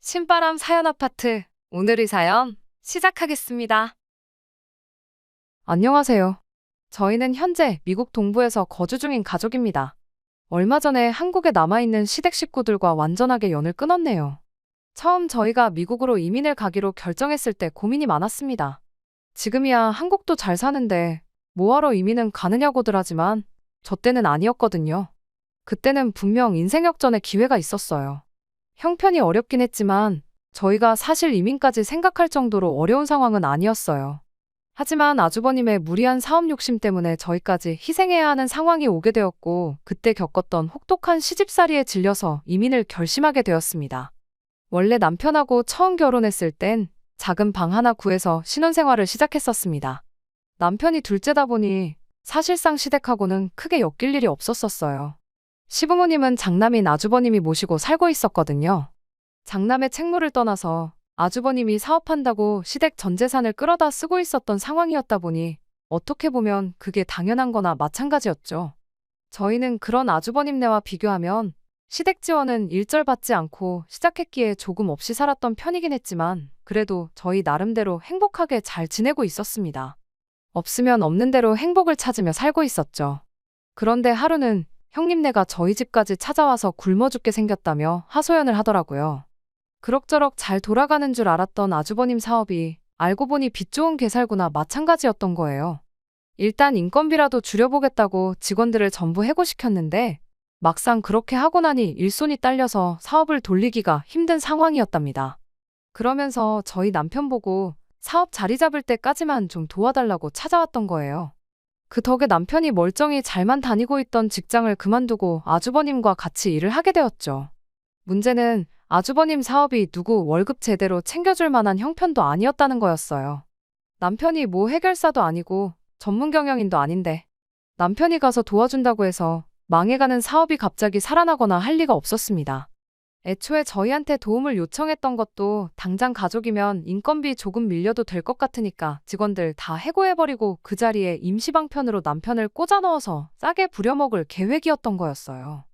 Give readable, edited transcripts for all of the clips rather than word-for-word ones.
신바람 사연 아파트. 오늘의 사연 시작하겠습니다. 안녕하세요. 저희는 현재 미국 동부에서 거주 중인 가족입니다. 얼마 전에 한국에 남아있는 시댁 식구들과 완전하게 연을 끊었네요. 처음 저희가 미국으로 이민을 가기로 결정했을 때 고민이 많았습니다. 지금이야 한국도 잘 사는데 뭐하러 이민은 가느냐고들 하지만 저 때는 아니었거든요. 그때는 분명 인생 역전의 기회가 있었어요. 형편이 어렵긴 했지만 저희가 사실 이민까지 생각할 정도로 어려운 상황은 아니었어요. 하지만 아주버님의 무리한 사업 욕심 때문에 저희까지 희생해야 하는 상황이 오게 되었고 그때 겪었던 혹독한 시집살이에 질려서 이민을 결심하게 되었습니다. 원래 남편하고 처음 결혼했을 땐 작은 방 하나 구해서 신혼생활을 시작했었습니다. 남편이 둘째다 보니 사실상 시댁하고는 크게 엮일 일이 없었어요. 시부모님은 장남인 아주버님이 모시고 살고 있었거든요. 장남의 책무를 떠나서 아주버님이 사업한다고 시댁 전 재산을 끌어다 쓰고 있었던 상황이었다 보니 어떻게 보면 그게 당연한 거나 마찬가지였죠. 저희는 그런 아주버님네와 비교하면 시댁 지원은 일절 받지 않고 시작했기에 조금 없이 살았던 편이긴 했지만 그래도 저희 나름대로 행복하게 잘 지내고 있었습니다. 없으면 없는 대로 행복을 찾으며 살고 있었죠. 그런데 하루는 형님네가 저희 집까지 찾아와서 굶어 죽게 생겼다며 하소연을 하더라고요. 그럭저럭 잘 돌아가는 줄 알았던 아주버님 사업이 알고 보니 빚 좋은 개살구나 마찬가지였던 거예요. 일단 인건비라도 줄여보겠다고 직원들을 전부 해고시켰는데 막상 그렇게 하고 나니 일손이 딸려서 사업을 돌리기가 힘든 상황이었답니다. 그러면서 저희 남편 보고 사업 자리 잡을 때까지만 좀 도와달라고 찾아왔던 거예요. 그 덕에 남편이 멀쩡히 잘만 다니고 있던 직장을 그만두고 아주버님과 같이 일을 하게 되었죠. 문제는 아주버님 사업이 누구 월급 제대로 챙겨줄 만한 형편도 아니었다는 거였어요. 남편이 뭐 해결사도 아니고 전문 경영인도 아닌데 남편이 가서 도와준다고 해서 망해가는 사업이 갑자기 살아나거나 할 리가 없었습니다. 애초에 저희한테 도움을 요청했던 것도 당장 가족이면 인건비 조금 밀려도 될 것 같으니까 직원들 다 해고해버리고 그 자리에 임시방편으로 남편을 꽂아 넣어서 싸게 부려먹을 계획이었던 거였어요.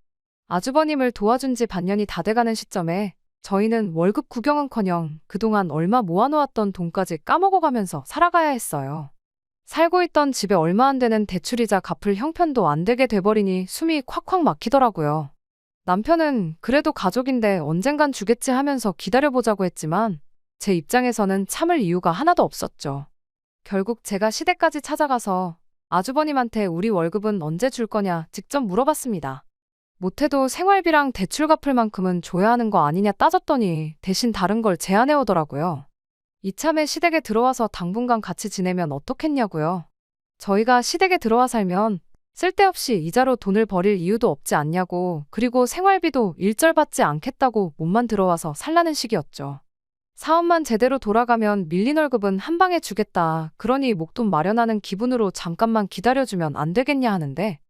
아주버님을 도와준 지 반년이 다 돼가는 시점에 저희는 월급 구경은커녕 그동안 얼마 모아놓았던 돈까지 까먹어가면서 살아가야 했어요. 살고 있던 집에 얼마 안 되는 대출이자 갚을 형편도 안 되게 돼버리니 숨이 콱콱 막히더라고요. 남편은 그래도 가족인데 언젠간 주겠지 하면서 기다려보자고 했지만 제 입장에서는 참을 이유가 하나도 없었죠. 결국 제가 시댁까지 찾아가서 아주버님한테 우리 월급은 언제 줄 거냐 직접 물어봤습니다. 못해도 생활비랑 대출 갚을 만큼은 줘야 하는 거 아니냐 따졌더니 대신 다른 걸 제안해 오더라고요. 이참에 시댁에 들어와서 당분간 같이 지내면 어떻겠냐고요. 저희가 시댁에 들어와 살면 쓸데없이 이자로 돈을 버릴 이유도 없지 않냐고, 그리고 생활비도 일절 받지 않겠다고 몸만 들어와서 살라는 식이었죠. 사업만 제대로 돌아가면 밀린 월급은 한 방에 주겠다. 그러니 목돈 마련하는 기분으로 잠깐만 기다려주면 안 되겠냐 하는데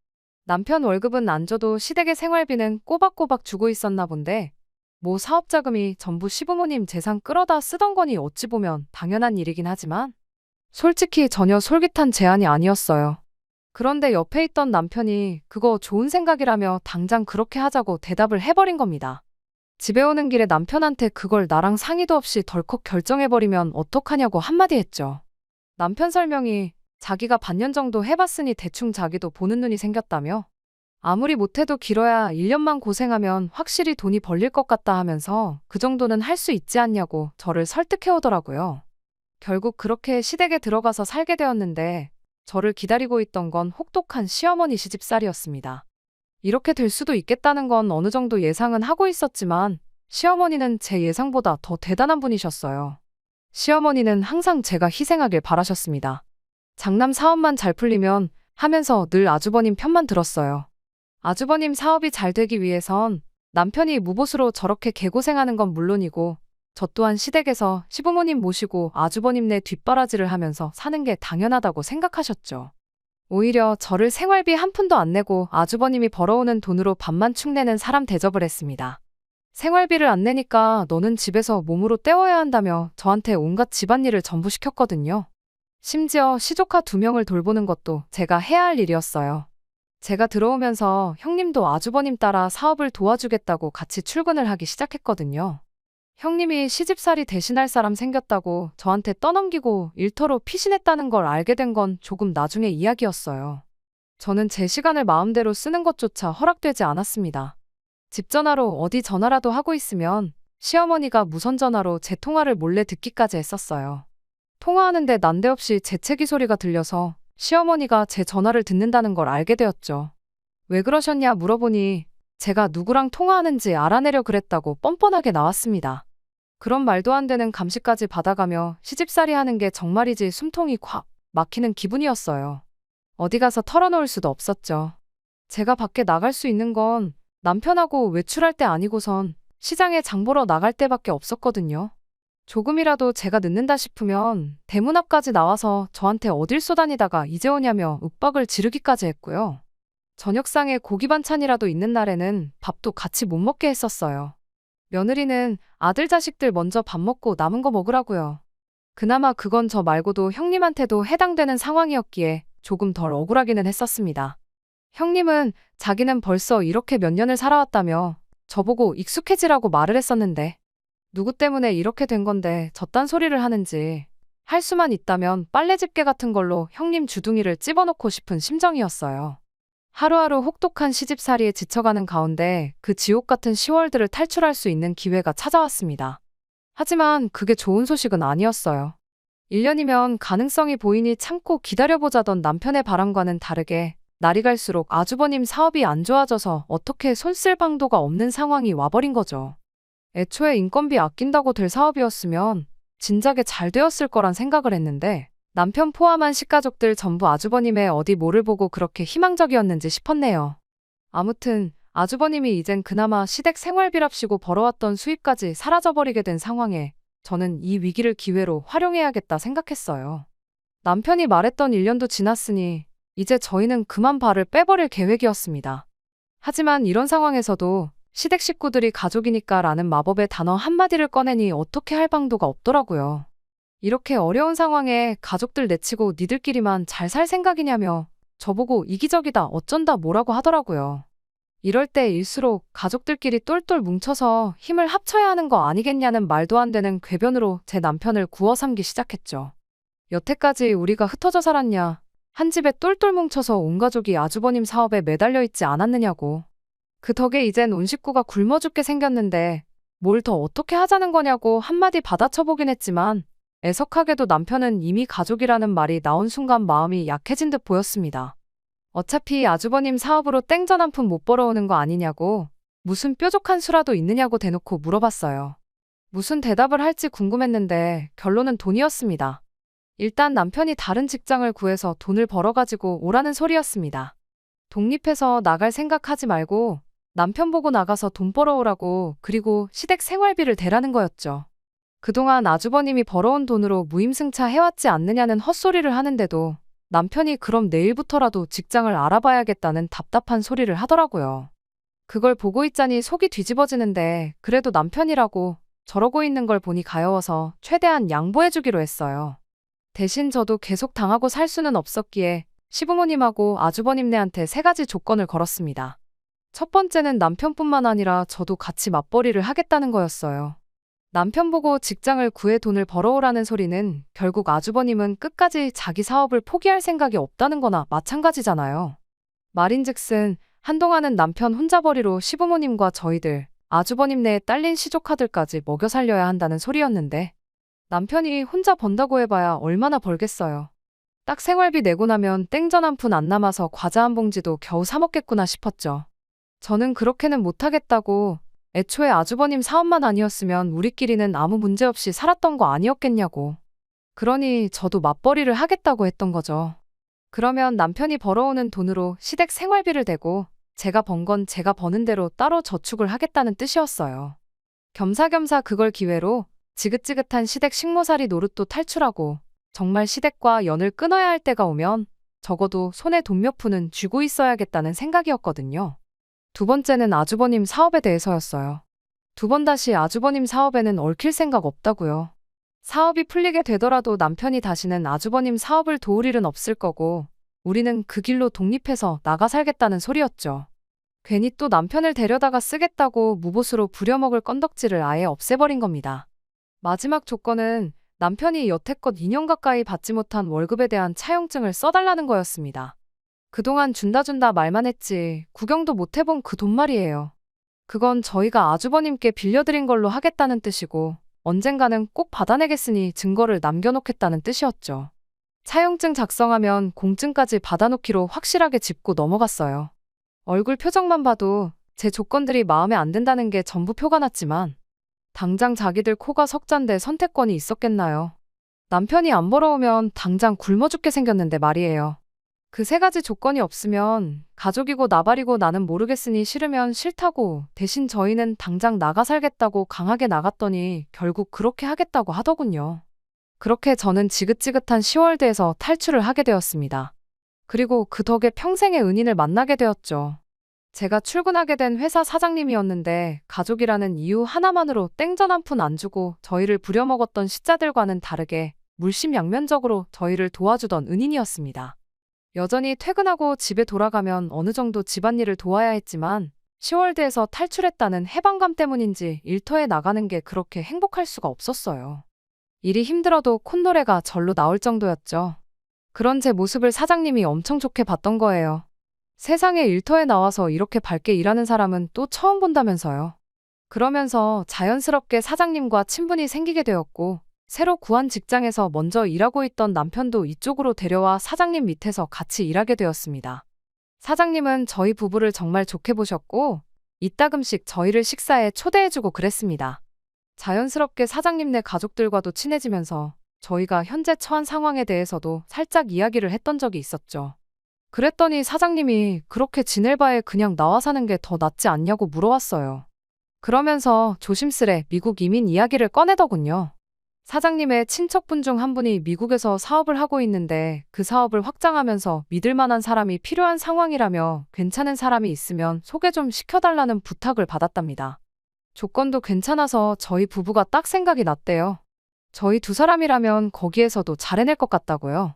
남편 월급은 안 줘도 시댁의 생활비는 꼬박꼬박 주고 있었나 본데 뭐 사업 자금이 전부 시부모님 재산 끌어다 쓰던 거니 어찌 보면 당연한 일이긴 하지만 솔직히 전혀 솔깃한 제안이 아니었어요. 그런데 옆에 있던 남편이 그거 좋은 생각이라며 당장 그렇게 하자고 대답을 해버린 겁니다. 집에 오는 길에 남편한테 그걸 나랑 상의도 없이 덜컥 결정해버리면 어떡하냐고 한마디 했죠. 남편 설명이 자기가 반년 정도 해봤으니 대충 자기도 보는 눈이 생겼다며 아무리 못해도 길어야 1년만 고생하면 확실히 돈이 벌릴 것 같다 하면서 그 정도는 할 수 있지 않냐고 저를 설득해오더라고요. 결국 그렇게 시댁에 들어가서 살게 되었는데 저를 기다리고 있던 건 혹독한 시어머니 시집살이였습니다. 이렇게 될 수도 있겠다는 건 어느 정도 예상은 하고 있었지만 시어머니는 제 예상보다 더 대단한 분이셨어요. 시어머니는 항상 제가 희생하길 바라셨습니다. 장남 사업만 잘 풀리면 하면서 늘 아주버님 편만 들었어요. 아주버님 사업이 잘 되기 위해선 남편이 무보수로 저렇게 개고생하는 건 물론이고 저 또한 시댁에서 시부모님 모시고 아주버님네 뒷바라지를 하면서 사는 게 당연하다고 생각하셨죠. 오히려 저를 생활비 한 푼도 안 내고 아주버님이 벌어오는 돈으로 밥만 축내는 사람 대접을 했습니다. 생활비를 안 내니까 너는 집에서 몸으로 때워야 한다며 저한테 온갖 집안일을 전부 시켰거든요. 심지어 시조카 2명을 돌보는 것도 제가 해야 할 일이었어요. 제가 들어오면서 형님도 아주버님 따라 사업을 도와주겠다고 같이 출근을 하기 시작했거든요. 형님이 시집살이 대신할 사람 생겼다고 저한테 떠넘기고 일터로 피신했다는 걸 알게 된 건 조금 나중의 이야기였어요. 저는 제 시간을 마음대로 쓰는 것조차 허락되지 않았습니다. 집 전화로 어디 전화라도 하고 있으면 시어머니가 무선 전화로 제 통화를 몰래 듣기까지 했었어요. 통화하는데 난데없이 재채기 소리가 들려서 시어머니가 제 전화를 듣는다는 걸 알게 되었죠. 왜 그러셨냐 물어보니 제가 누구랑 통화하는지 알아내려 그랬다고 뻔뻔하게 나왔습니다. 그런 말도 안 되는 감시까지 받아가며 시집살이 하는 게 정말이지 숨통이 콱 막히는 기분이었어요. 어디 가서 털어놓을 수도 없었죠. 제가 밖에 나갈 수 있는 건 남편하고 외출할 때 아니고선 시장에 장 보러 나갈 때밖에 없었거든요. 조금이라도 제가 늦는다 싶으면 대문 앞까지 나와서 저한테 어딜 쏘다니다가 이제 오냐며 윽박을 지르기까지 했고요. 저녁상에 고기 반찬이라도 있는 날에는 밥도 같이 못 먹게 했었어요. 며느리는 아들 자식들 먼저 밥 먹고 남은 거 먹으라고요. 그나마 그건 저 말고도 형님한테도 해당되는 상황이었기에 조금 덜 억울하기는 했었습니다. 형님은 자기는 벌써 이렇게 몇 년을 살아왔다며 저보고 익숙해지라고 말을 했었는데 누구 때문에 이렇게 된 건데 저딴 소리를 하는지 할 수만 있다면 빨래 집게 같은 걸로 형님 주둥이를 찝어놓고 싶은 심정이었어요. 하루하루 혹독한 시집살이에 지쳐가는 가운데 그 지옥 같은 10월들을 탈출할 수 있는 기회가 찾아왔습니다. 하지만 그게 좋은 소식은 아니었어요. 1년이면 가능성이 보이니 참고 기다려보자던 남편의 바람과는 다르게 날이 갈수록 아주버님 사업이 안 좋아져서 어떻게 손 쓸 방도가 없는 상황이 와버린 거죠. 애초에 인건비 아낀다고 될 사업이었으면 진작에 잘 되었을 거란 생각을 했는데 남편 포함한 식가족들 전부 아주버님의 어디 뭐를 보고 그렇게 희망적이었는지 싶었네요. 아무튼 아주버님이 이젠 그나마 시댁 생활비랍시고 벌어왔던 수입까지 사라져버리게 된 상황에 저는 이 위기를 기회로 활용해야겠다 생각했어요. 남편이 말했던 1년도 지났으니 이제 저희는 그만 발을 빼버릴 계획이었습니다. 하지만 이런 상황에서도 시댁 식구들이 가족이니까 라는 마법의 단어 한마디를 꺼내니 어떻게 할 방도가 없더라고요. 이렇게 어려운 상황에 가족들 내치고 니들끼리만 잘 살 생각이냐며 저보고 이기적이다 어쩐다 뭐라고 하더라고요. 이럴 때일수록 가족들끼리 똘똘 뭉쳐서 힘을 합쳐야 하는 거 아니겠냐는 말도 안 되는 궤변으로 제 남편을 구워 삼기 시작했죠. 여태까지 우리가 흩어져 살았냐, 한 집에 똘똘 뭉쳐서 온 가족이 아주버님 사업에 매달려 있지 않았느냐고. 그 덕에 이젠 온 식구가 굶어 죽게 생겼는데 뭘 더 어떻게 하자는 거냐고 한마디 받아쳐보긴 했지만 애석하게도 남편은 이미 가족이라는 말이 나온 순간 마음이 약해진 듯 보였습니다. 어차피 아주버님 사업으로 땡전 한 푼 못 벌어오는 거 아니냐고 무슨 뾰족한 수라도 있느냐고 대놓고 물어봤어요. 무슨 대답을 할지 궁금했는데 결론은 돈이었습니다. 일단 남편이 다른 직장을 구해서 돈을 벌어가지고 오라는 소리였습니다. 독립해서 나갈 생각하지 말고 남편 보고 나가서 돈 벌어오라고 그리고 시댁 생활비를 대라는 거였죠. 그동안 아주버님이 벌어온 돈으로 무임승차 해왔지 않느냐는 헛소리를 하는데도 남편이 그럼 내일부터라도 직장을 알아봐야겠다는 답답한 소리를 하더라고요. 그걸 보고 있자니 속이 뒤집어지는데 그래도 남편이라고 저러고 있는 걸 보니 가여워서 최대한 양보해주기로 했어요. 대신 저도 계속 당하고 살 수는 없었기에 시부모님하고 아주버님네한테 3가지 조건을 걸었습니다. 첫 번째는 남편뿐만 아니라 저도 같이 맞벌이를 하겠다는 거였어요. 남편 보고 직장을 구해 돈을 벌어오라는 소리는 결국 아주버님은 끝까지 자기 사업을 포기할 생각이 없다는 거나 마찬가지잖아요. 말인즉슨 한동안은 남편 혼자벌이로 시부모님과 저희들, 아주버님네에 딸린 시조카들까지 먹여 살려야 한다는 소리였는데 남편이 혼자 번다고 해봐야 얼마나 벌겠어요. 딱 생활비 내고 나면 땡전 한 푼 안 남아서 과자 한 봉지도 겨우 사 먹겠구나 싶었죠. 저는 그렇게는 못하겠다고 애초에 아주버님 사업만 아니었으면 우리끼리는 아무 문제 없이 살았던 거 아니었겠냐고. 그러니 저도 맞벌이를 하겠다고 했던 거죠. 그러면 남편이 벌어오는 돈으로 시댁 생활비를 대고 제가 번 건 제가 버는 대로 따로 저축을 하겠다는 뜻이었어요. 겸사겸사 그걸 기회로 지긋지긋한 시댁 식모살이 노릇도 탈출하고 정말 시댁과 연을 끊어야 할 때가 오면 적어도 손에 돈 몇 푼은 쥐고 있어야겠다는 생각이었거든요. 두 번째는 아주버님 사업에 대해서였어요. 2번 다시 아주버님 사업에는 얽힐 생각 없다고요. 사업이 풀리게 되더라도 남편이 다시는 아주버님 사업을 도울 일은 없을 거고 우리는 그 길로 독립해서 나가 살겠다는 소리였죠. 괜히 또 남편을 데려다가 쓰겠다고 무보수로 부려먹을 건덕지를 아예 없애버린 겁니다. 마지막 조건은 남편이 여태껏 2년 가까이 받지 못한 월급에 대한 차용증을 써달라는 거였습니다. 그동안 준다 말만 했지 구경도 못 해본 그 돈 말이에요. 그건 저희가 아주버님께 빌려드린 걸로 하겠다는 뜻이고 언젠가는 꼭 받아내겠으니 증거를 남겨놓겠다는 뜻이었죠. 차용증 작성하면 공증까지 받아놓기로 확실하게 짚고 넘어갔어요. 얼굴 표정만 봐도 제 조건들이 마음에 안 든다는 게 전부 표가 났지만 당장 자기들 코가 석잔데 선택권이 있었겠나요? 남편이 안 벌어오면 당장 굶어 죽게 생겼는데 말이에요. 그 세 가지 조건이 없으면 가족이고 나발이고 나는 모르겠으니 싫으면 싫다고 대신 저희는 당장 나가 살겠다고 강하게 나갔더니 결국 그렇게 하겠다고 하더군요. 그렇게 저는 지긋지긋한 10월대에서 탈출을 하게 되었습니다. 그리고 그 덕에 평생의 은인을 만나게 되었죠. 제가 출근하게 된 회사 사장님이었는데 가족이라는 이유 하나만으로 땡전 한 푼 안 주고 저희를 부려먹었던 시자들과는 다르게 물심양면적으로 저희를 도와주던 은인이었습니다. 여전히 퇴근하고 집에 돌아가면 어느 정도 집안일을 도와야 했지만 10월대에서 탈출했다는 해방감 때문인지 일터에 나가는 게 그렇게 행복할 수가 없었어요. 일이 힘들어도 콧노래가 절로 나올 정도였죠. 그런 제 모습을 사장님이 엄청 좋게 봤던 거예요. 세상에 일터에 나와서 이렇게 밝게 일하는 사람은 또 처음 본다면서요. 그러면서 자연스럽게 사장님과 친분이 생기게 되었고 새로 구한 직장에서 먼저 일하고 있던 남편도 이쪽으로 데려와 사장님 밑에서 같이 일하게 되었습니다. 사장님은 저희 부부를 정말 좋게 보셨고 이따금씩 저희를 식사에 초대해주고 그랬습니다. 자연스럽게 사장님네 가족들과도 친해지면서 저희가 현재 처한 상황에 대해서도 살짝 이야기를 했던 적이 있었죠. 그랬더니 사장님이 그렇게 지낼 바에 그냥 나와 사는 게 더 낫지 않냐고 물어왔어요. 그러면서 조심스레 미국 이민 이야기를 꺼내더군요. 사장님의 친척분 중 한 분이 미국에서 사업을 하고 있는데 그 사업을 확장하면서 믿을 만한 사람이 필요한 상황이라며 괜찮은 사람이 있으면 소개 좀 시켜달라는 부탁을 받았답니다. 조건도 괜찮아서 저희 부부가 딱 생각이 났대요. 저희 두 사람이라면 거기에서도 잘 해낼 것 같다고요.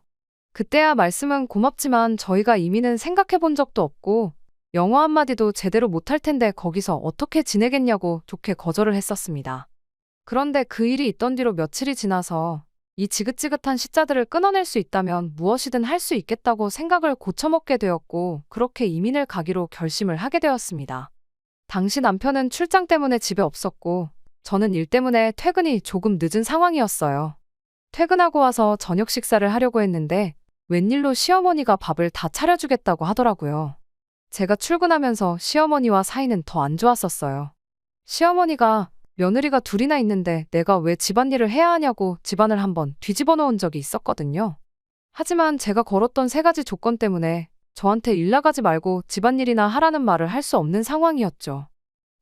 그때야 말씀은 고맙지만 저희가 이민은 생각해 본 적도 없고 영어 한마디도 제대로 못할 텐데 거기서 어떻게 지내겠냐고 좋게 거절을 했었습니다. 그런데 그 일이 있던 뒤로 며칠이 지나서 이 지긋지긋한 시자들을 끊어낼 수 있다면 무엇이든 할 수 있겠다고 생각을 고쳐먹게 되었고 그렇게 이민을 가기로 결심을 하게 되었습니다. 당시 남편은 출장 때문에 집에 없었고 저는 일 때문에 퇴근이 조금 늦은 상황이었어요. 퇴근하고 와서 저녁 식사를 하려고 했는데 웬일로 시어머니가 밥을 다 차려주겠다고 하더라고요. 제가 출근하면서 시어머니와 사이는 더 안 좋았었어요. 시어머니가 며느리가 둘이나 있는데 내가 왜 집안일을 해야 하냐고 집안을 한번 뒤집어 놓은 적이 있었거든요. 하지만 제가 걸었던 세 가지 조건 때문에 저한테 일 나가지 말고 집안일이나 하라는 말을 할 수 없는 상황이었죠.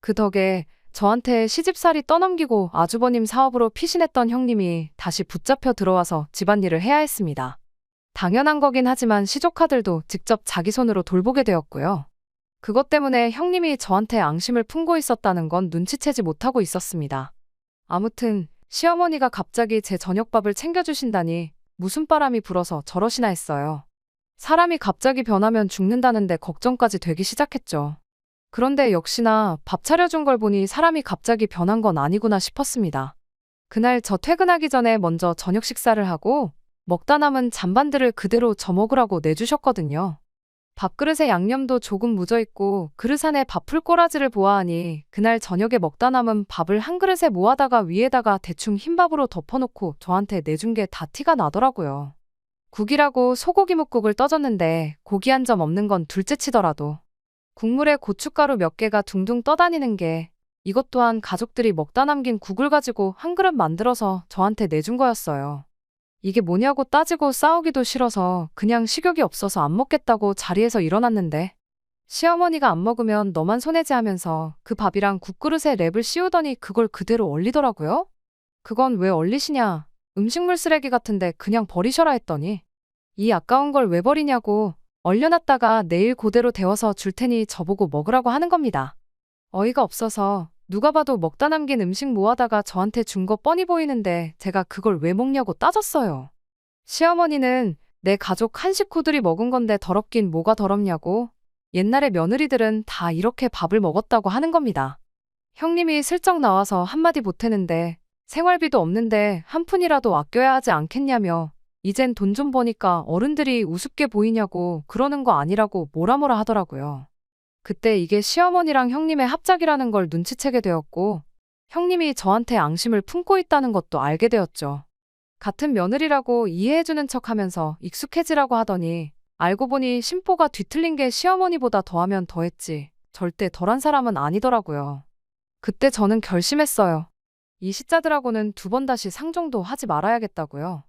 그 덕에 저한테 시집살이 떠넘기고 아주버님 사업으로 피신했던 형님이 다시 붙잡혀 들어와서 집안일을 해야 했습니다. 당연한 거긴 하지만 시조카들도 직접 자기 손으로 돌보게 되었고요. 그것 때문에 형님이 저한테 앙심을 품고 있었다는 건 눈치채지 못하고 있었습니다. 아무튼 시어머니가 갑자기 제 저녁밥을 챙겨주신다니 무슨 바람이 불어서 저러시나 했어요. 사람이 갑자기 변하면 죽는다는데 걱정까지 되기 시작했죠. 그런데 역시나 밥 차려준 걸 보니 사람이 갑자기 변한 건 아니구나 싶었습니다. 그날 저 퇴근하기 전에 먼저 저녁 식사를 하고 먹다 남은 잔반들을 그대로 저 먹으라고 내주셨거든요. 밥그릇에 양념도 조금 묻어있고 그릇 안에 밥풀 꼬라지를 보아하니 그날 저녁에 먹다 남은 밥을 한 그릇에 모아다가 위에다가 대충 흰밥으로 덮어놓고 저한테 내준 게 다 티가 나더라고요. 국이라고 소고기 묵국을 떠줬는데 고기 한 점 없는 건 둘째치더라도 국물에 고춧가루 몇 개가 둥둥 떠다니는 게 이것 또한 가족들이 먹다 남긴 국을 가지고 한 그릇 만들어서 저한테 내준 거였어요. 이게 뭐냐고 따지고 싸우기도 싫어서 그냥 식욕이 없어서 안 먹겠다고 자리에서 일어났는데 시어머니가 안 먹으면 너만 손해지 하면서 그 밥이랑 국그릇에 랩을 씌우더니 그걸 그대로 얼리더라고요. 그건 왜 얼리시냐? 음식물 쓰레기 같은데 그냥 버리셔라 했더니 이 아까운 걸 왜 버리냐고 얼려놨다가 내일 그대로 데워서 줄 테니 저보고 먹으라고 하는 겁니다. 어이가 없어서 누가 봐도 먹다 남긴 음식 모아다가 저한테 준 거 뻔히 보이는데 제가 그걸 왜 먹냐고 따졌어요. 시어머니는 내 가족 한 식구들이 먹은 건데 더럽긴 뭐가 더럽냐고 옛날에 며느리들은 다 이렇게 밥을 먹었다고 하는 겁니다. 형님이 슬쩍 나와서 한마디 보태는데 생활비도 없는데 한 푼이라도 아껴야 하지 않겠냐며 이젠 돈 좀 버니까 어른들이 우습게 보이냐고 그러는 거 아니라고 뭐라 하더라고요. 그때 이게 시어머니랑 형님의 합작이라는 걸 눈치채게 되었고 형님이 저한테 앙심을 품고 있다는 것도 알게 되었죠. 같은 며느리라고 이해해주는 척하면서 익숙해지라고 하더니 알고 보니 심보가 뒤틀린 게 시어머니보다 더하면 더했지 절대 덜한 사람은 아니더라고요. 그때 저는 결심했어요. 이 시자들하고는 2번 다시 상종도 하지 말아야겠다고요.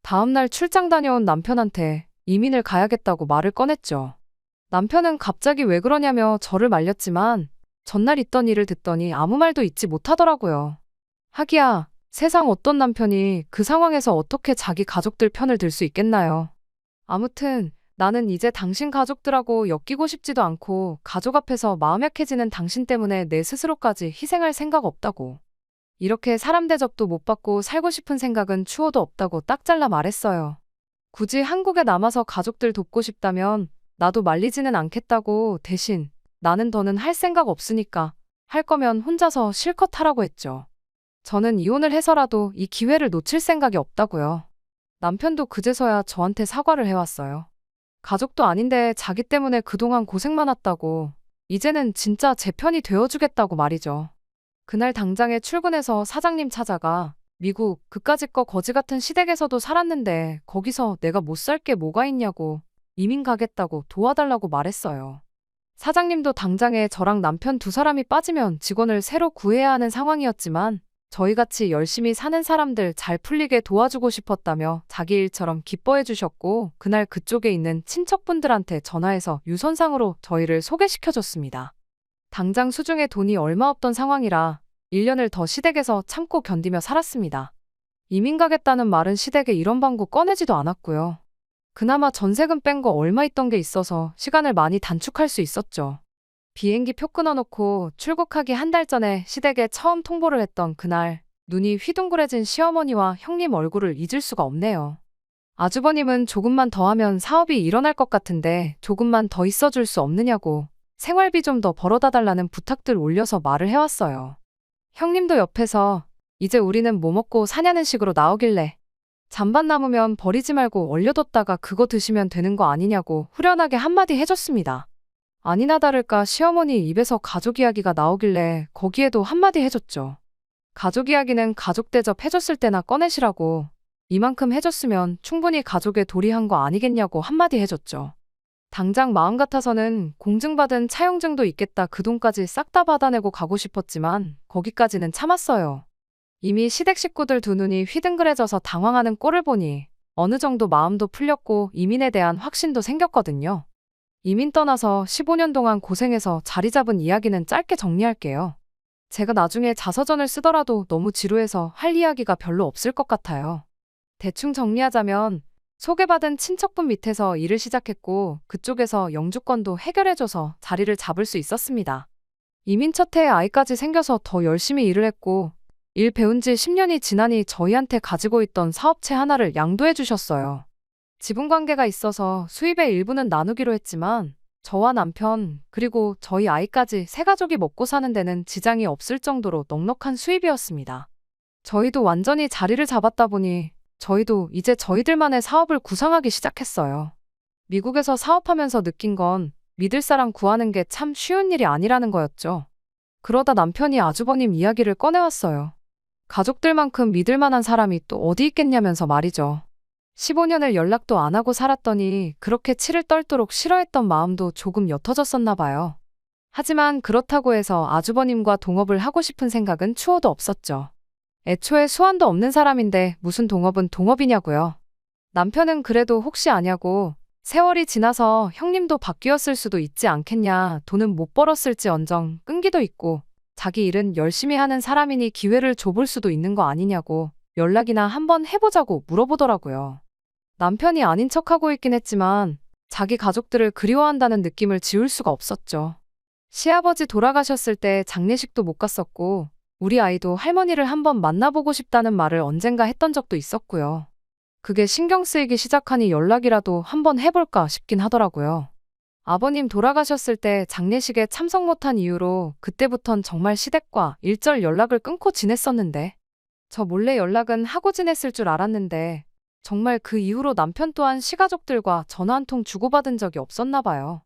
다음날 출장 다녀온 남편한테 이민을 가야겠다고 말을 꺼냈죠. 남편은 갑자기 왜 그러냐며 저를 말렸지만 전날 있던 일을 듣더니 아무 말도 잊지 못하더라고요. 하기야, 세상 어떤 남편이 그 상황에서 어떻게 자기 가족들 편을 들 수 있겠나요? 아무튼 나는 이제 당신 가족들하고 엮이고 싶지도 않고 가족 앞에서 마음 약해지는 당신 때문에 내 스스로까지 희생할 생각 없다고. 이렇게 사람 대접도 못 받고 살고 싶은 생각은 추호도 없다고 딱 잘라 말했어요. 굳이 한국에 남아서 가족들 돕고 싶다면 나도 말리지는 않겠다고 대신 나는 더는 할 생각 없으니까 할 거면 혼자서 실컷 하라고 했죠. 저는 이혼을 해서라도 이 기회를 놓칠 생각이 없다고요. 남편도 그제서야 저한테 사과를 해왔어요. 가족도 아닌데 자기 때문에 그동안 고생 많았다고 이제는 진짜 제 편이 되어주겠다고 말이죠. 그날 당장에 출근해서 사장님 찾아가 미국 그까짓 거 거지 같은 시댁에서도 살았는데 거기서 내가 못 살 게 뭐가 있냐고 이민 가겠다고 도와달라고 말했어요. 사장님도 당장에 저랑 남편 2사람이 빠지면 직원을 새로 구해야 하는 상황이었지만 저희같이 열심히 사는 사람들 잘 풀리게 도와주고 싶었다며 자기 일처럼 기뻐해 주셨고 그날 그쪽에 있는 친척분들한테 전화해서 유선상으로 저희를 소개시켜줬습니다. 당장 수중에 돈이 얼마 없던 상황이라 1년을 더 시댁에서 참고 견디며 살았습니다. 이민 가겠다는 말은 시댁에 이런 방구 꺼내지도 않았고요. 그나마 전세금 뺀 거 얼마 있던 게 있어서 시간을 많이 단축할 수 있었죠. 비행기 표 끊어놓고 출국하기 1달 전에 시댁에 처음 통보를 했던 그날 눈이 휘둥그레진 시어머니와 형님 얼굴을 잊을 수가 없네요. 아주버님은 조금만 더 하면 사업이 일어날 것 같은데 조금만 더 있어줄 수 없느냐고 생활비 좀 더 벌어다 달라는 부탁들 올려서 말을 해왔어요. 형님도 옆에서 이제 우리는 뭐 먹고 사냐는 식으로 나오길래 잔반 남으면 버리지 말고 얼려뒀다가 그거 드시면 되는 거 아니냐고 후련하게 한마디 해줬습니다. 아니나 다를까 시어머니 입에서 가족 이야기가 나오길래 거기에도 한마디 해줬죠. 가족 이야기는 가족 대접 해줬을 때나 꺼내시라고 이만큼 해줬으면 충분히 가족에 도리한 거 아니겠냐고 한마디 해줬죠. 당장 마음 같아서는 공증받은 차용증도 있겠다 그 돈까지 싹 다 받아내고 가고 싶었지만 거기까지는 참았어요. 이미 시댁 식구들 2눈이 휘둥그레져서 당황하는 꼴을 보니 어느 정도 마음도 풀렸고 이민에 대한 확신도 생겼거든요. 이민 떠나서 15년 동안 고생해서 자리 잡은 이야기는 짧게 정리할게요. 제가 나중에 자서전을 쓰더라도 너무 지루해서 할 이야기가 별로 없을 것 같아요. 대충 정리하자면 소개받은 친척분 밑에서 일을 시작했고 그쪽에서 영주권도 해결해줘서 자리를 잡을 수 있었습니다. 이민 첫 해에 아이까지 생겨서 더 열심히 일을 했고 일 배운 지 10년이 지나니 저희한테 가지고 있던 사업체 하나를 양도해 주셨어요. 지분관계가 있어서 수입의 일부는 나누기로 했지만 저와 남편 그리고 저희 아이까지 세 가족이 먹고 사는 데는 지장이 없을 정도로 넉넉한 수입이었습니다. 저희도 완전히 자리를 잡았다 보니 저희도 이제 저희들만의 사업을 구상하기 시작했어요. 미국에서 사업하면서 느낀 건 믿을 사람 구하는 게 참 쉬운 일이 아니라는 거였죠. 그러다 남편이 아주버님 이야기를 꺼내왔어요. 가족들만큼 믿을 만한 사람이 또 어디 있겠냐면서 말이죠. 15년을 연락도 안 하고 살았더니 그렇게 치를 떨도록 싫어했던 마음도 조금 옅어졌었나 봐요. 하지만 그렇다고 해서 아주버님과 동업을 하고 싶은 생각은 추호도 없었죠. 애초에 수완도 없는 사람인데 무슨 동업은 동업이냐고요. 남편은 그래도 혹시 아냐고 세월이 지나서 형님도 바뀌었을 수도 있지 않겠냐 돈은 못 벌었을지언정 끈기도 있고 자기 일은 열심히 하는 사람이니 기회를 줘볼 수도 있는 거 아니냐고 연락이나 한번 해보자고 물어보더라고요. 남편이 아닌 척하고 있긴 했지만 자기 가족들을 그리워한다는 느낌을 지울 수가 없었죠. 시아버지 돌아가셨을 때 장례식도 못 갔었고 우리 아이도 할머니를 한번 만나보고 싶다는 말을 언젠가 했던 적도 있었고요. 그게 신경 쓰이기 시작하니 연락이라도 한번 해볼까 싶긴 하더라고요. 아버님 돌아가셨을 때 장례식에 참석 못한 이유로 그때부턴 정말 시댁과 일절 연락을 끊고 지냈었는데 저 몰래 연락은 하고 지냈을 줄 알았는데 정말 그 이후로 남편 또한 시가족들과 전화 한 통 주고받은 적이 없었나 봐요.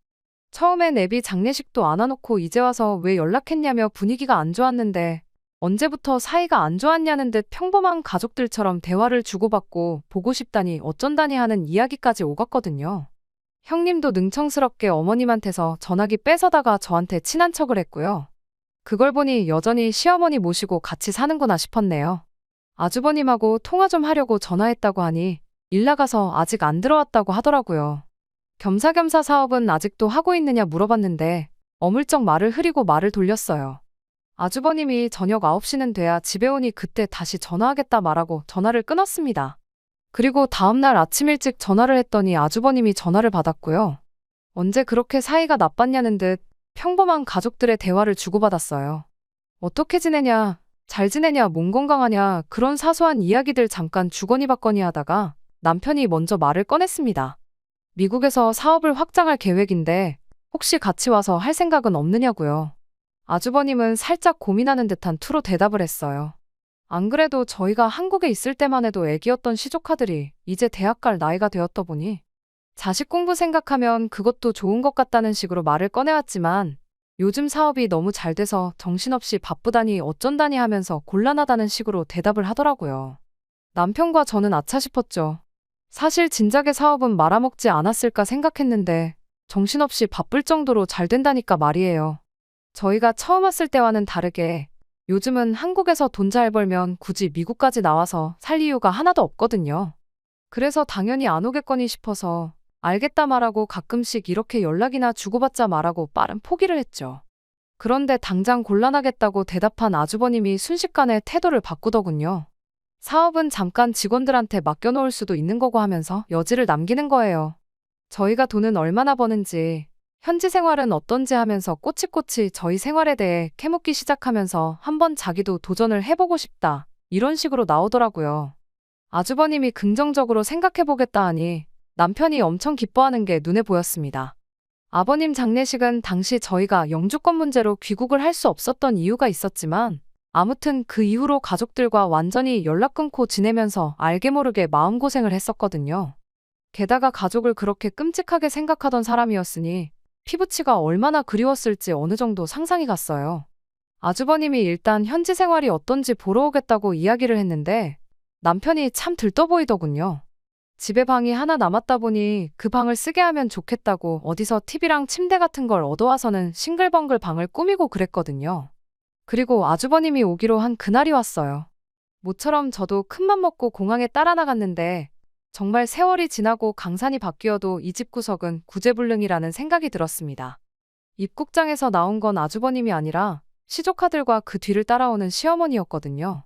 처음엔 애비 장례식도 안 와놓고 이제 와서 왜 연락했냐며 분위기가 안 좋았는데 언제부터 사이가 안 좋았냐는 듯 평범한 가족들처럼 대화를 주고받고 보고 싶다니 어쩐다니 하는 이야기까지 오갔거든요. 형님도 능청스럽게 어머님한테서 전화기 뺏어다가 저한테 친한 척을 했고요. 그걸 보니 여전히 시어머니 모시고 같이 사는구나 싶었네요. 아주버님하고 통화 좀 하려고 전화했다고 하니 일 나가서 아직 안 들어왔다고 하더라고요. 겸사겸사 사업은 아직도 하고 있느냐 물어봤는데 어물쩍 말을 흐리고 말을 돌렸어요. 아주버님이 저녁 9시는 돼야 집에 오니 그때 다시 전화하겠다 말하고 전화를 끊었습니다. 그리고 다음날 아침 일찍 전화를 했더니 아주버님이 전화를 받았고요. 언제 그렇게 사이가 나빴냐는 듯 평범한 가족들의 대화를 주고받았어요. 어떻게 지내냐, 잘 지내냐, 몸 건강하냐 그런 사소한 이야기들 잠깐 주거니 받거니 하다가 남편이 먼저 말을 꺼냈습니다. 미국에서 사업을 확장할 계획인데 혹시 같이 와서 할 생각은 없느냐고요. 아주버님은 살짝 고민하는 듯한 투로 대답을 했어요. 안 그래도 저희가 한국에 있을 때만 해도 애기였던 시조카들이 이제 대학 갈 나이가 되었다 보니 자식 공부 생각하면 그것도 좋은 것 같다는 식으로 말을 꺼내왔지만 요즘 사업이 너무 잘 돼서 정신없이 바쁘다니 어쩐다니 하면서 곤란하다는 식으로 대답을 하더라고요. 남편과 저는 아차 싶었죠. 사실 진작에 사업은 말아먹지 않았을까 생각했는데 정신없이 바쁠 정도로 잘 된다니까 말이에요. 저희가 처음 왔을 때와는 다르게 요즘은 한국에서 돈 잘 벌면 굳이 미국까지 나와서 살 이유가 하나도 없거든요. 그래서 당연히 안 오겠거니 싶어서 알겠다 말하고 가끔씩 이렇게 연락이나 주고받자 말하고 빠른 포기를 했죠. 그런데 당장 곤란하겠다고 대답한 아주버님이 순식간에 태도를 바꾸더군요. 사업은 잠깐 직원들한테 맡겨놓을 수도 있는 거고 하면서 여지를 남기는 거예요. 저희가 돈은 얼마나 버는지, 현지 생활은 어떤지 하면서 꼬치꼬치 저희 생활에 대해 캐묻기 시작하면서 한번 자기도 도전을 해보고 싶다. 이런 식으로 나오더라고요. 아주버님이 긍정적으로 생각해보겠다 하니 남편이 엄청 기뻐하는 게 눈에 보였습니다. 아버님 장례식은 당시 저희가 영주권 문제로 귀국을 할 수 없었던 이유가 있었지만 아무튼 그 이후로 가족들과 완전히 연락 끊고 지내면서 알게 모르게 마음고생을 했었거든요. 게다가 가족을 그렇게 끔찍하게 생각하던 사람이었으니 피부치가 얼마나 그리웠을지 어느 정도 상상이 갔어요. 아주버님이 일단 현지 생활이 어떤지 보러 오겠다고 이야기를 했는데 남편이 참 들떠 보이더군요. 집에 방이 하나 남았다 보니 그 방을 쓰게 하면 좋겠다고 어디서 TV랑 침대 같은 걸 얻어와서는 싱글벙글 방을 꾸미고 그랬거든요. 그리고 아주버님이 오기로 한 그날이 왔어요. 모처럼 저도 큰맘 먹고 공항에 따라 나갔는데 정말 세월이 지나고 강산이 바뀌어도 이 집 구석은 구제불능이라는 생각이 들었습니다. 입국장에서 나온 건 아주버님이 아니라 시조카들과 그 뒤를 따라오는 시어머니였거든요.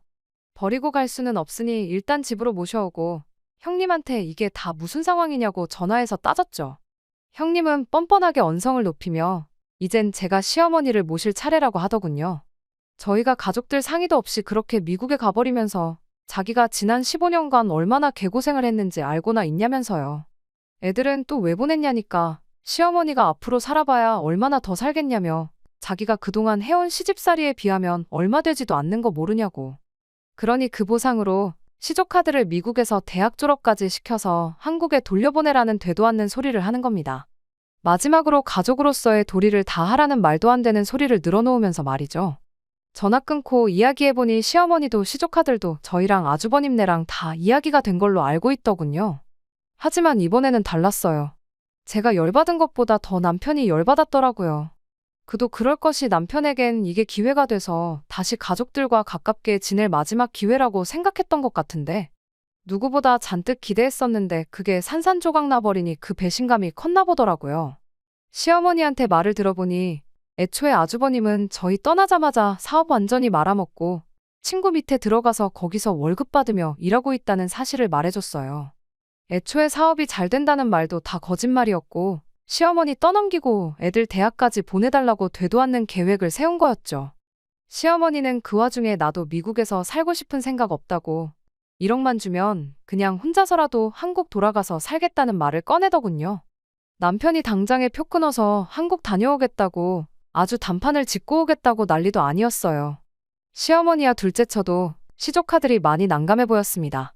버리고 갈 수는 없으니 일단 집으로 모셔오고 형님한테 이게 다 무슨 상황이냐고 전화해서 따졌죠. 형님은 뻔뻔하게 언성을 높이며 이젠 제가 시어머니를 모실 차례라고 하더군요. 저희가 가족들 상의도 없이 그렇게 미국에 가버리면서 자기가 지난 15년간 얼마나 개고생을 했는지 알고나 있냐면서요. 애들은 또 왜 보냈냐니까 시어머니가 앞으로 살아봐야 얼마나 더 살겠냐며 자기가 그동안 해온 시집살이에 비하면 얼마 되지도 않는 거 모르냐고. 그러니 그 보상으로 시조카들을 미국에서 대학 졸업까지 시켜서 한국에 돌려보내라는 되도 않는 소리를 하는 겁니다. 마지막으로 가족으로서의 도리를 다 하라는 말도 안 되는 소리를 늘어놓으면서 말이죠. 전화 끊고 이야기해보니 시어머니도 시조카들도 저희랑 아주버님네랑 다 이야기가 된 걸로 알고 있더군요. 하지만 이번에는 달랐어요. 제가 열받은 것보다 더 남편이 열받았더라고요. 그도 그럴 것이 남편에겐 이게 기회가 돼서 다시 가족들과 가깝게 지낼 마지막 기회라고 생각했던 것 같은데 누구보다 잔뜩 기대했었는데 그게 산산조각 나버리니 그 배신감이 컸나 보더라고요. 시어머니한테 말을 들어보니 애초에 아주버님은 저희 떠나자마자 사업 완전히 말아먹고 친구 밑에 들어가서 거기서 월급 받으며 일하고 있다는 사실을 말해줬어요. 애초에 사업이 잘 된다는 말도 다 거짓말이었고 시어머니 떠넘기고 애들 대학까지 보내달라고 되도 않는 계획을 세운 거였죠. 시어머니는 그 와중에 나도 미국에서 살고 싶은 생각 없다고 1억만 주면 그냥 혼자서라도 한국 돌아가서 살겠다는 말을 꺼내더군요. 남편이 당장에 표 끊어서 한국 다녀오겠다고 아주 단판을 짓고 오겠다고 난리도 아니었어요. 시어머니와 둘째쳐도 시조카들이 많이 난감해 보였습니다.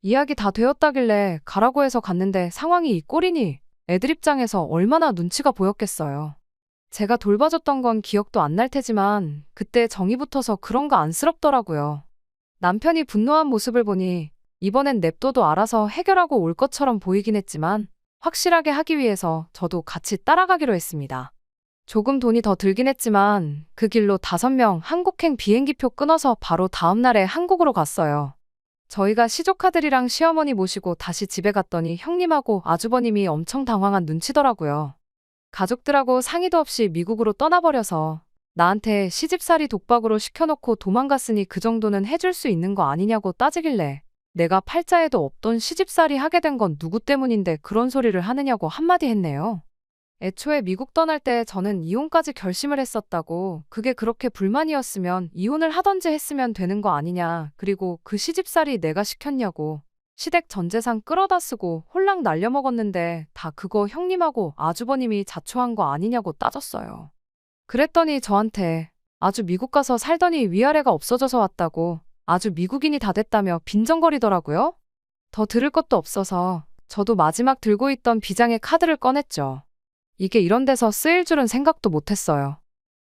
이야기 다 되었다길래 가라고 해서 갔는데 상황이 이 꼴이니 애들 입장에서 얼마나 눈치가 보였겠어요. 제가 돌봐줬던 건 기억도 안 날 테지만 그때 정이 붙어서 그런 거 안쓰럽더라고요. 남편이 분노한 모습을 보니 이번엔 냅둬도 알아서 해결하고 올 것처럼 보이긴 했지만 확실하게 하기 위해서 저도 같이 따라가기로 했습니다. 조금 돈이 더 들긴 했지만 그 길로 5명 한국행 비행기표 끊어서 바로 다음 날에 한국으로 갔어요. 저희가 시조카들이랑 시어머니 모시고 다시 집에 갔더니 형님하고 아주버님이 엄청 당황한 눈치더라고요. 가족들하고 상의도 없이 미국으로 떠나버려서 나한테 시집살이 독박으로 시켜놓고 도망갔으니 그 정도는 해줄 수 있는 거 아니냐고 따지길래 내가 팔자에도 없던 시집살이 하게 된 건 누구 때문인데 그런 소리를 하느냐고 한마디 했네요. 애초에 미국 떠날 때 저는 이혼까지 결심을 했었다고 그게 그렇게 불만이었으면 이혼을 하던지 했으면 되는 거 아니냐 그리고 그 시집살이 내가 시켰냐고 시댁 전 재산 끌어다 쓰고 홀랑 날려먹었는데 다 그거 형님하고 아주버님이 자초한 거 아니냐고 따졌어요. 그랬더니 저한테 아주 미국 가서 살더니 위아래가 없어져서 왔다고 아주 미국인이 다 됐다며 빈정거리더라고요. 더 들을 것도 없어서 저도 마지막 들고 있던 비장의 카드를 꺼냈죠. 이게 이런 데서 쓰일 줄은 생각도 못했어요.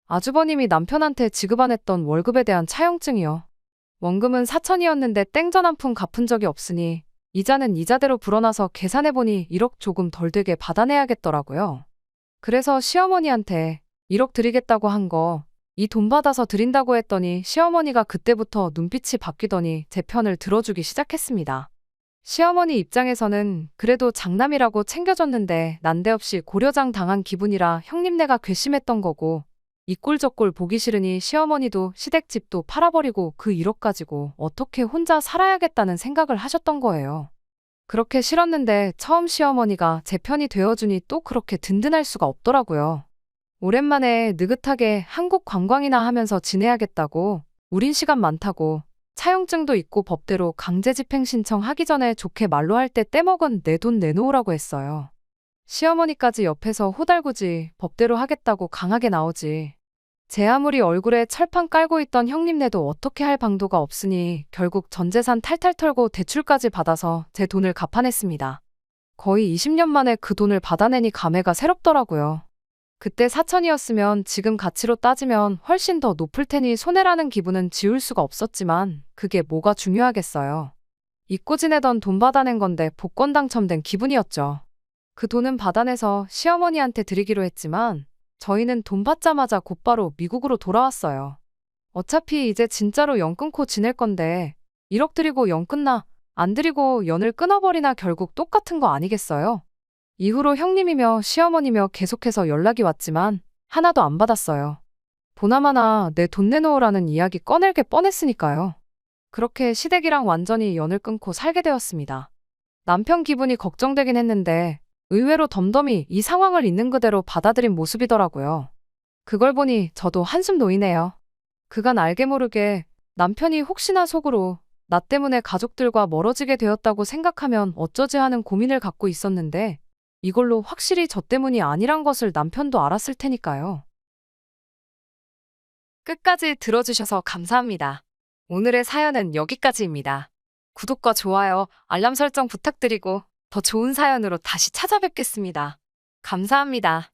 아주버님이 남편한테 지급 안 했던 월급에 대한 차용증이요. 원금은 4천이었는데 땡전 한 푼 갚은 적이 없으니 이자는 이자대로 불어나서 계산해보니 1억 조금 덜 되게 받아내야겠더라고요. 그래서 시어머니한테 1억 드리겠다고 한 거, 이 돈 받아서 드린다고 했더니 시어머니가 그때부터 눈빛이 바뀌더니 제 편을 들어주기 시작했습니다. 시어머니 입장에서는 그래도 장남이라고 챙겨줬는데 난데없이 고려장 당한 기분이라 형님네가 괘씸했던 거고 이 꼴 저 꼴 보기 싫으니 시어머니도 시댁집도 팔아버리고 그 1억 가지고 어떻게 혼자 살아야겠다는 생각을 하셨던 거예요. 그렇게 싫었는데 처음 시어머니가 제 편이 되어주니 또 그렇게 든든할 수가 없더라고요. 오랜만에 느긋하게 한국 관광이나 하면서 지내야겠다고 우린 시간 많다고 차용증도 있고 법대로 강제집행 신청하기 전에 좋게 말로 할 때 떼먹은 내 돈 내놓으라고 했어요. 시어머니까지 옆에서 호달구지 법대로 하겠다고 강하게 나오지. 제 아무리 얼굴에 철판 깔고 있던 형님네도 어떻게 할 방도가 없으니 결국 전 재산 탈탈 털고 대출까지 받아서 제 돈을 갚아냈습니다. 거의 20년 만에 그 돈을 받아내니 감회가 새롭더라고요. 그때 4천이었으면 지금 가치로 따지면 훨씬 더 높을 테니 손해라는 기분은 지울 수가 없었지만 그게 뭐가 중요하겠어요. 잊고 지내던 돈 받아낸 건데 복권 당첨된 기분이었죠. 그 돈은 받아내서 시어머니한테 드리기로 했지만 저희는 돈 받자마자 곧바로 미국으로 돌아왔어요. 어차피 이제 진짜로 연 끊고 지낼 건데 1억 드리고 연 끊나 안 드리고 연을 끊어버리나 결국 똑같은 거 아니겠어요? 이후로 형님이며 시어머니며 계속해서 연락이 왔지만 하나도 안 받았어요. 보나마나 내 돈 내놓으라는 이야기 꺼낼 게 뻔했으니까요. 그렇게 시댁이랑 완전히 연을 끊고 살게 되었습니다. 남편 기분이 걱정되긴 했는데 의외로 덤덤히 이 상황을 있는 그대로 받아들인 모습이더라고요. 그걸 보니 저도 한숨 놓이네요. 그간 알게 모르게 남편이 혹시나 속으로 나 때문에 가족들과 멀어지게 되었다고 생각하면 어쩌지 하는 고민을 갖고 있었는데 이걸로 확실히 저 때문이 아니란 것을 남편도 알았을 테니까요. 끝까지 들어주셔서 감사합니다. 오늘의 사연은 여기까지입니다. 구독과 좋아요, 알람 설정 부탁드리고 더 좋은 사연으로 다시 찾아뵙겠습니다. 감사합니다.